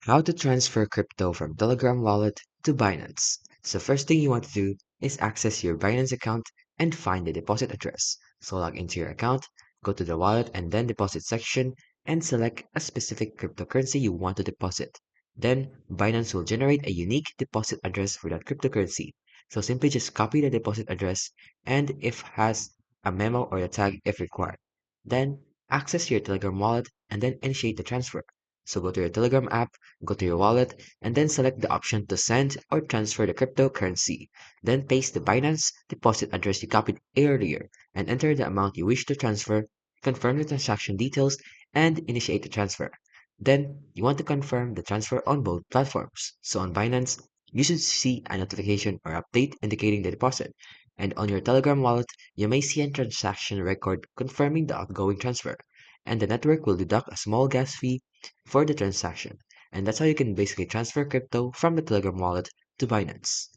How to transfer crypto from Telegram wallet to Binance. So first thing you want to do is access your Binance account and find the deposit address. So log into your account, go to the wallet and then deposit section and select a specific cryptocurrency you want to deposit. Then Binance will generate a unique deposit address for that cryptocurrency. So simply just copy the deposit address and if has a memo or a tag if required. Then access your Telegram wallet and then initiate the transfer. So go to your Telegram app, go to your wallet, and then select the option to send or transfer the cryptocurrency. Then paste the Binance deposit address you copied earlier and enter the amount you wish to transfer, confirm the transaction details, and initiate the transfer. Then you want to confirm the transfer on both platforms. So on Binance, you should see a notification or update indicating the deposit. And on your Telegram wallet, you may see a transaction record confirming the outgoing transfer. And the network will deduct a small gas fee for the transaction. And that's how you can basically transfer crypto from the Telegram wallet to Binance.